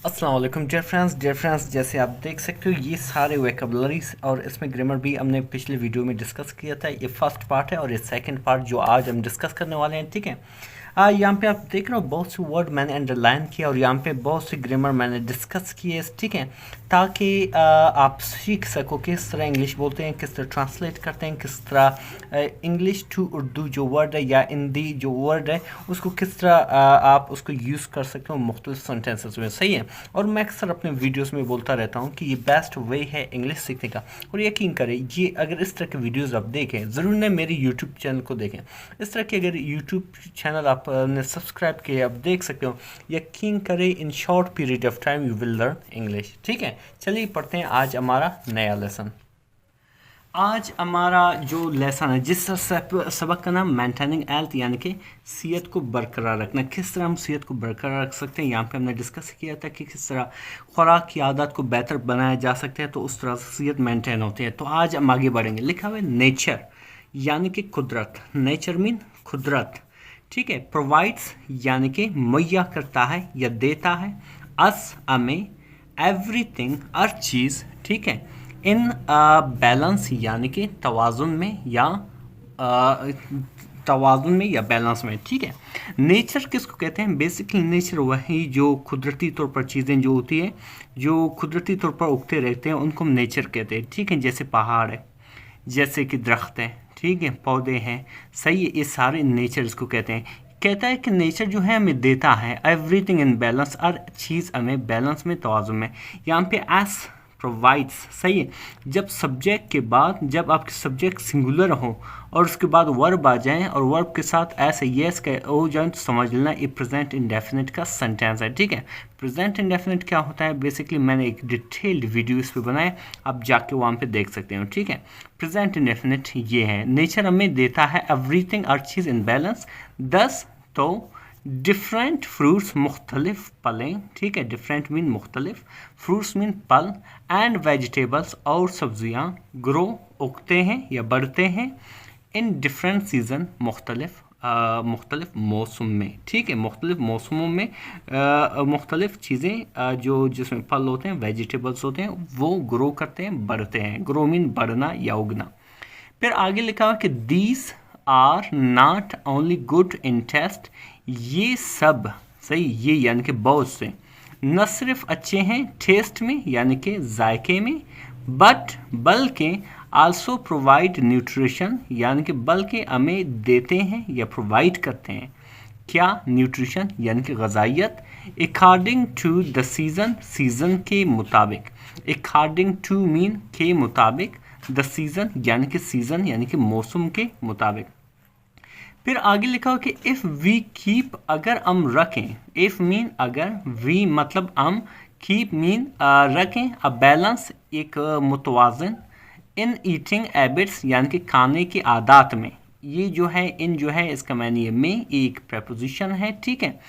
अस्सलाम वालेकुम dear friends, जैसे आप देख सकते हो ये सारे वोकैबुलरीज और इसमें ग्रामर भी हमने पिछले वीडियो में डिस्कस किया था। ये फर्स्ट पार्ट है और ये सेकंड पार्ट जो आज हम डिस्कस करने वाले हैं। ठीक है, यहाँ पे आप देख रहे हो बहुत से वर्ड मैंने अंडरलाइन किया और यहाँ पे बहुत से ग्रामर मैंने डिस्कस किए। ठीक है, ताकि आप सीख सको किस तरह इंग्लिश बोलते हैं, किस तरह ट्रांसलेट करते हैं, किस तरह इंग्लिश टू उर्दू जो वर्ड है या हिंदी जो वर्ड है उसको किस तरह आप उसको यूज़ कर सकते हो मुख्तलिफ सेंटेंसेस में। सही है, और मैं अक्सर अपने वीडियोस में बोलता रहता हूँ कि ये बेस्ट वे है इंग्लिश सीखने का। और यकीन करें, ये अगर इस तरह के वीडियोस आप देखें, ज़रूर ने मेरे यूट्यूब चैनल को देखें, इस तरह के अगर यूट्यूब चैनल आपने सब्सक्राइब किए आप देख सकते हो, यकीन करें in short period of time you will learn English. ठीक है, चलिए पढ़ते हैं आज हमारा नया लेसन। आज हमारा जो लेसन है, जिस सबक का नाम मेंटेनिंग हेल्थ यानी कि सेहत को बरकरार रखना, किस तरह हम सेहत को बरकरार रख सकते हैं। यहाँ पे हमने डिस्कस किया था कि किस तरह खुराक की आदत को बेहतर बनाया जा सकता है, तो उस तरह से सेहत मेंटेन होती है। तो आज हम आगे बढ़ेंगे। लिखा हुआ है नेचर यानी कि कुदरत। नेचर मीन कुदरत। ठीक है, प्रोवाइड्स यानी कि मुहैया करता है या देता है, अस हमें, एवरीथिंग हर चीज़। ठीक है, इन बैलेंस यानी कि तवाज़ुन में या तवाज़ुन में या बैलेंस में। ठीक है, नेचर किसको कहते हैं? बेसिकली नेचर वही जो कुदरती तौर पर चीज़ें जो होती है, जो कुदरती तौर पर उगते रहते हैं, उनको हम नेचर कहते हैं। ठीक है, जैसे पहाड़ है, जैसे कि दरख्त है, ठीक है, पौधे हैं। सही है, ये सारे नेचर इसको कहते हैं। कहता है कि नेचर जो है हमें देता है एवरीथिंग इन बैलेंस, हर चीज़ हमें बैलेंस में, तवाज़ुन में। यहाँ पे एस प्रोवाइड्स। सही है, जब सब्जेक्ट के बाद, जब आपके सब्जेक्ट सिंगुलर हो और उसके बाद वर्ब आ जाएं और वर्ब के साथ ऐसे यस हो जाए, तो समझ लेना ये प्रेजेंट इंडेफिनिट का सेंटेंस है। ठीक है, प्रेजेंट इंडेफिनिट क्या होता है? बेसिकली मैंने एक डिटेल्ड वीडियो इस पर बनाया, आप जाके वहाँ पे देख सकते हो। ठीक है, प्रेजेंट इंडेफिनिट ये है, नेचर हमें देता है everything, her cheese in balance. 10 तो डिफरेंट फ्रूट्स, मुख्तलिफ फलें। ठीक है, डिफरेंट मीन मुख्तलिफ, फ्रूट्स मीन फल, एंड वेजिटेबल्स और सब्जियां, ग्रो उगते हैं या बढ़ते हैं, इन डिफरेंट सीजन, मुख्तलिफ मुख्तलिफ मौसम में। ठीक है, मुख्तलिफ मौसमों में मुख्तलिफ चीज़ें जो जिसमें फल होते हैं, वेजिटेबल्स होते हैं, वो ग्रो करते हैं, बढ़ते हैं। ग्रो मीन बढ़ना या उगना। फिर आगे लिखा हुआ कि these are not only good in test, ये सब, सही, ये यानी कि बहुत से, न सिर्फ अच्छे हैं टेस्ट में यानी कि जायके में, बट बल्कि आल्सो प्रोवाइड न्यूट्रिशन यानी कि बल्कि हमें देते हैं या प्रोवाइड करते हैं क्या? न्यूट्रिशन यानी कि ग़िज़ाइयत। According to the season, season के मुताबिक। अकॉर्डिंग टू मीन के मुताबिक, द सीज़न यानी कि सीज़न यानी कि मौसम के मुताबिक। फिर आगे लिखा हो कि इफ़ वी कीप, अगर हम रखें, इफ़ मीन अगर, वी मतलब हम, कीप मीन रखें, अ बैलेंस एक मुतवाज़न, इन ईटिंग हैबिट्स यानी कि खाने की आदत में। ये जो है इन जो है इसका मानी है में, एक प्रपोजिशन है। ठीक है,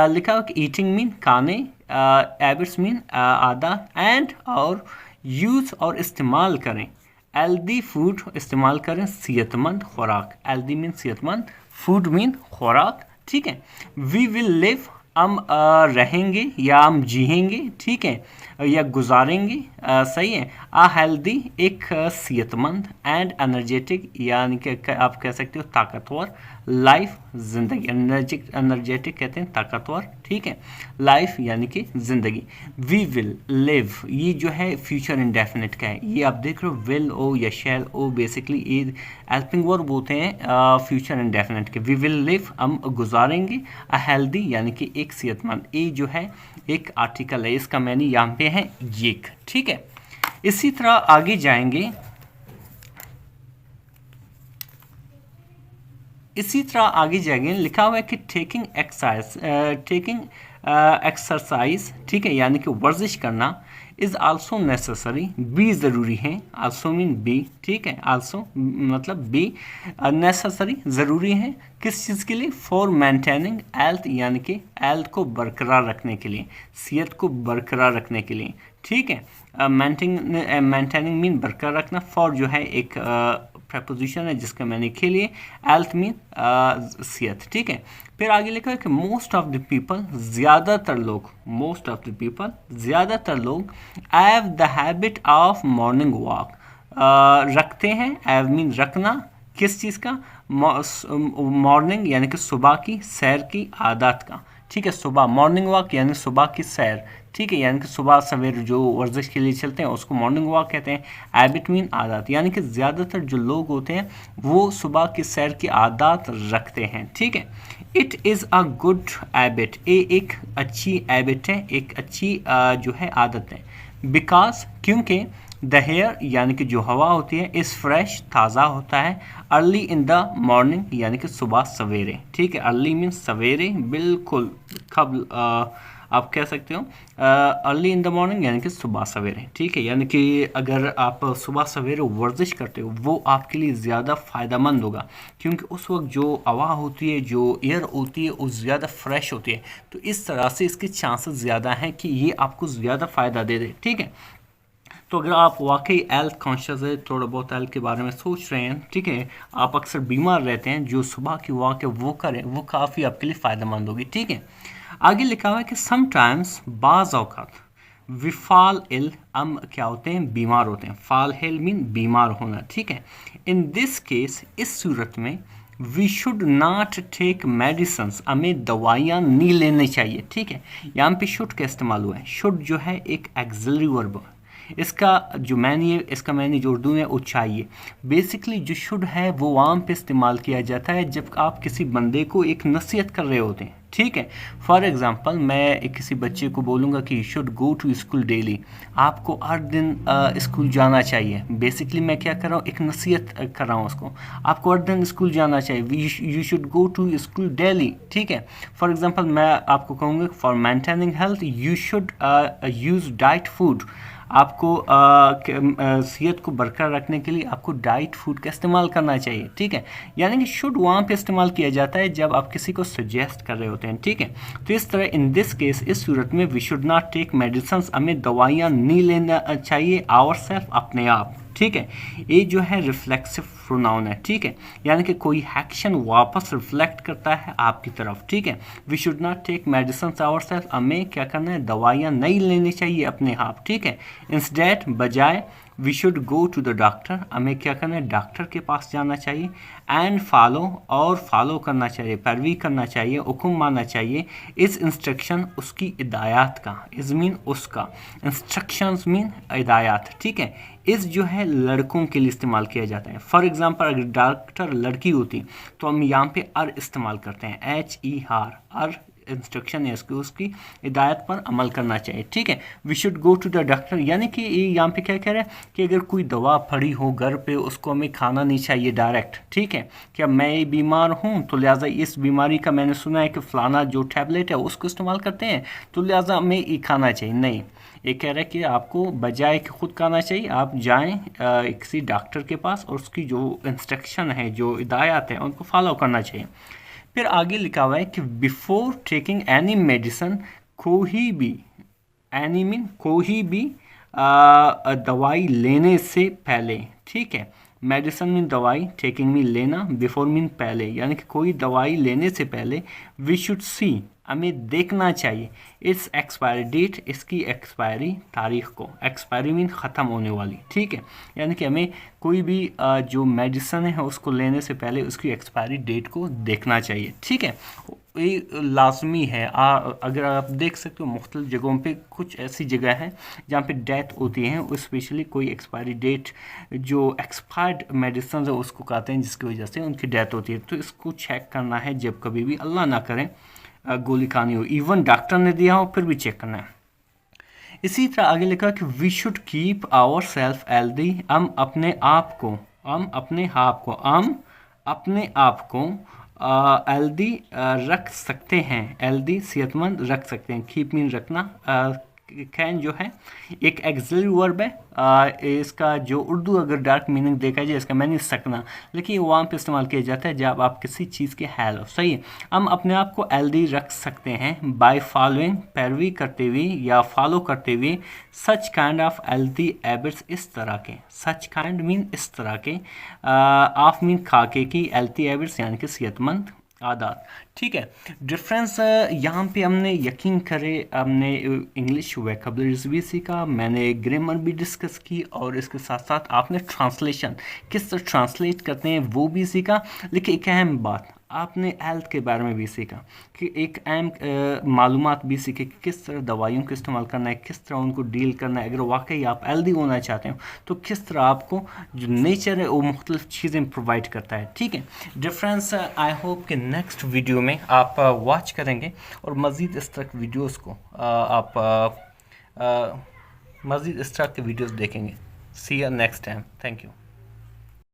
लिखा हो कि ईटिंग मीन खाने, हैबिट्स मीन आदत, एंड और यूज़ और इस्तेमाल करें, हेल्दी फूड इस्तेमाल करें, सेहतमंद खुराक। हेल्दी मीन सेहतमंद, फूड मीन खुराक। ठीक है, वी विल लिव, हम रहेंगे या हम जिएंगे। ठीक है, या गुजारेंगे। सही है, आ हेल्दी एक सेहतमंद, एंड एनर्जेटिक यानी कि आप कह सकते हो ताकतवर लाइफ, ज़िंदगी। एनर्जेटिक कहते हैं ताकतवर। ठीक है, लाइफ यानी कि ज़िंदगी। वी विल लिव, ये जो है फ्यूचर इंडेफिनिट का है। ये आप देख रहे हो, विल ओ या शैल ओ, बेसिकली ये हेल्पिंग वर्ब होते हैं फ्यूचर इंडेफिनिट के। वी विल लिव, हम गुजारेंगे, अ हेल्दी यानी कि एक सेहतमंद। ये जो है एक आर्टिकल है, इसका मैंने यहाँ पे है येक। ठीक है, इसी तरह आगे जाएंगे, लिखा हुआ है कि टेकिंग एक्सरसाइज, ठीक है, यानी कि वर्जिश करना, इज़ आल्सो नेसेसरी, बी ज़रूरी है। Also mean be. ठीक है, आल्सो मतलब बी, नेसेसरी ज़रूरी है, किस चीज़ के लिए? फॉर मेंटेनिंग हेल्थ यानी कि हेल्थ को बरकरार रखने के लिए, सेहत को बरकरार रखने के लिए। ठीक है, मेंटेनिंग मीन बरकरार रखना, फॉर जो है एक प्रेपोजिशन है जिसका मैंने के लिए, हेल्थ मीन सेहत, ठीक है। फिर आगे लिखा है कि मोस्ट ऑफ द पीपल, ज़्यादातर लोग, मोस्ट ऑफ द पीपल ज़्यादातर लोग have the habit of morning walk, रखते हैं, हैव मीन रखना, किस चीज़ का, मॉर्निंग यानी कि सुबह की सैर की आदत का, ठीक है। सुबह मॉर्निंग वॉक यानी सुबह की सैर, ठीक है, यानी कि सुबह सवेर जो वर्जिश के लिए चलते हैं उसको मॉर्निंग वॉक कहते हैं। हैबिट मीन आदत, यानी कि ज़्यादातर जो लोग होते हैं वो सुबह की सैर की आदत रखते हैं, ठीक है। It is a good habit, ये एक अच्छी हैबिट है, एक अच्छी जो है आदत है। बिकॉज, क्योंकि द हेयर यानी कि जो हवा होती है इज़ फ्रेश, ताज़ा होता है, अर्ली इन द मॉर्निंग यानी कि सुबह सवेरे, ठीक है। अर्ली मीन सवेरे, बिल्कुल कब आप कह सकते हो अर्ली इन द मॉर्निंग यानी कि सुबह सवेरे, ठीक है। यानी कि अगर आप सुबह सवेरे वर्जिश करते हो वो आपके लिए ज़्यादा फ़ायदेमंद होगा, क्योंकि उस वक्त जो हवा होती है, जो एयर होती है वो ज़्यादा फ्रेश होती है, तो इस तरह से इसके चांसेस ज़्यादा हैं कि ये आपको ज़्यादा फ़ायदा दे दे, ठीक है। तो अगर आप वाकई हेल्थ कॉन्शियस है, थोड़ा बहुत हेल्थ के बारे में सोच रहे हैं, ठीक है, आप अक्सर बीमार रहते हैं, जो सुबह की वॉक है वो करें, वो काफ़ी आपके लिए फ़ायदेमंद होगी, ठीक है। आगे लिखा हुआ है कि समटाइम्स, बाज़ औक़ात, वी फॉल इल, हम क्या होते हैं, बीमार होते हैं। फॉल इल मीन बीमार होना, ठीक है। इन दिस केस, इस सूरत में, we should not take medicines, हमें दवाइयाँ नहीं लेनी चाहिए, ठीक है। यहाँ पे शुड का इस्तेमाल हुआ है। शुड जो है एक एक्सिलरी वर्ब, इसका जो मैंने जो उर्दू में वो चाहिए। बेसिकली जो शुड है वो वहाँ पे इस्तेमाल किया जाता है जब आप किसी बंदे को एक नसीहत कर रहे होते हैं, ठीक है। फॉर एग्ज़ाम्पल, मैं किसी बच्चे को बोलूँगा कि you should go to school daily, आपको हर दिन स्कूल जाना चाहिए। बेसिकली मैं क्या कर रहा हूँ, एक नसीहत कर रहा हूँ उसको, आपको हर दिन स्कूल जाना चाहिए, you should go to school daily, ठीक है। फॉर एग्ज़ाम्पल, मैं आपको कहूँगा for maintaining health you should use diet food, आपको सेहत को बरकरार रखने के लिए आपको डाइट फूड का इस्तेमाल करना चाहिए, ठीक है। यानी कि शुड वहाँ पे इस्तेमाल किया जाता है जब आप किसी को सजेस्ट कर रहे होते हैं, ठीक है। तो इस तरह इन दिस केस, इस सूरत में, we should not take medicine, हमें दवाइयाँ नहीं लेना चाहिए, आवर सेल्फ, अपने आप, ठीक है। ये जो है रिफ्लेक्सिव प्रोनाउन है, ठीक है, यानी कि कोई एक्शन वापस रिफ्लेक्ट करता है आपकी तरफ, ठीक है। We should not take medicine ourself, हमें क्या करना है, दवाइयाँ नहीं लेनी चाहिए अपने आप, ठीक है। इंस्टेड, बजाय, we should go to the doctor, हमें क्या करना है, डॉक्टर के पास जाना चाहिए। एंड फॉलो, और फॉलो करना चाहिए, पैरवी करना चाहिए, हुक्म मानना चाहिए। इस इंस्ट्रक्शन, उसकी हिदायत का, इज़ मीन उसका, इंस्ट्रक्शंस मीन हिदायत, ठीक है। इस जो है लड़कों के लिए इस्तेमाल किया जाता है। फॉर एग्जांपल, अगर डॉक्टर लड़की होती तो हम यहाँ पे अर इस्तेमाल करते हैं, HER, अर इंस्ट्रक्शन है उसकी हिदायत पर अमल करना चाहिए, ठीक है। We should go to the doctor, यानी कि यहाँ पे क्या कह रहा है कि अगर कोई दवा पड़ी हो घर पे, उसको हमें खाना नहीं चाहिए डायरेक्ट, ठीक है। क्या मैं बीमार हूँ तो लिहाजा इस बीमारी का मैंने सुना है कि फ़लाना जो टैबलेट है उसको इस्तेमाल करते हैं, तो लिहाजा हमें ये खाना चाहिए, नहीं। ये कह रहा है कि आपको बजाय कि खुद खाना चाहिए, आप जाएं किसी डॉक्टर के पास और उसकी जो इंस्ट्रक्शन है, जो हिदायत है, उनको फॉलो करना चाहिए। फिर आगे लिखा हुआ है कि बिफोर टेकिंग एनी मेडिसिन, कोई भी, एनी मीन कोई भी दवाई लेने से पहले, ठीक है। मेडिसिन मीन दवाई, टेकिंग मीन लेना, बिफोर मीन पहले, यानी कि कोई दवाई लेने से पहले, वी शुड सी, हमें देखना चाहिए, इट्स एक्सपायरी डेट, इसकी एक्सपायरी तारीख को, एक्सपायरी मीन ख़त्म होने वाली, ठीक है। यानी कि हमें कोई भी जो मेडिसिन है उसको लेने से पहले उसकी एक्सपायरी डेट को देखना चाहिए, ठीक है। ये लाजमी है। अगर आप देख सकते हो मुख्तलिफ जगहों पे कुछ ऐसी जगह हैं जहाँ पे डेथ होती है, स्पेशली कोई एक्सपायरी डेट, जो एक्सपायर्ड मेडिसिन है उसको कहते हैं, जिसकी वजह से उनकी डेथ होती है। तो इसको चेक करना है जब कभी भी, अल्लाह ना करें गोली खानी हो, इवन डॉक्टर ने दिया हो फिर भी चेक करना है। इसी तरह आगे लिखा कि we should keep ourself healthy, हम अपने आप को हेल्दी रख सकते हैं, हेल्दी सेहतमंद रख सकते हैं। कीप मीन रखना, कैन जो है एक एक्सिलरी वर्ब है। इसका जो उर्दू अगर डायरेक्ट मीनिंग देखा जाए इसका मैंने सकना, लेकिन वहाँ पे इस्तेमाल किया जाता है जब आप किसी चीज़ के हैल हो। सही है, हम अपने आप को हेल्दी रख सकते हैं बाय फॉलोइंग, पैरवी करते हुए या फॉलो करते हुए such kind of healthy habits, इस तरह के, सच काइंड मीन इस तरह के, ऑफ मीन खाके की, हेल्दी हैबिट्स यानी कि सेहतमंद आदात। ठीक है, डिफरेंस यहाँ पे हमने यकीन करे हमने इंग्लिश वोकैबुलरीज भी सीखा, मैंने ग्रामर भी डिस्कस की, और इसके साथ साथ आपने ट्रांसलेशन किस तरह ट्रांसलेट करते हैं वो भी सीखा। लेकिन एक अहम बात, आपने हेल्थ के बारे में भी सीखा कि एक अहम मालूमात भी सीखे कि किस तरह दवाइयों का इस्तेमाल करना है, किस तरह उनको डील करना है। अगर वाकई आप हेल्दी होना चाहते हो तो किस तरह आपको जो नेचर है वो मुख्तलिफ चीज़ें प्रोवाइड करता है। ठीक है, डिफरेंस आई होप कि नेक्स्ट वीडियो में आप वॉच करेंगे और मज़ीद इस तरह के वीडियोज़ को आप मज़ीद इस तरह के वीडियोज़ देखेंगे। See you next time, thank you.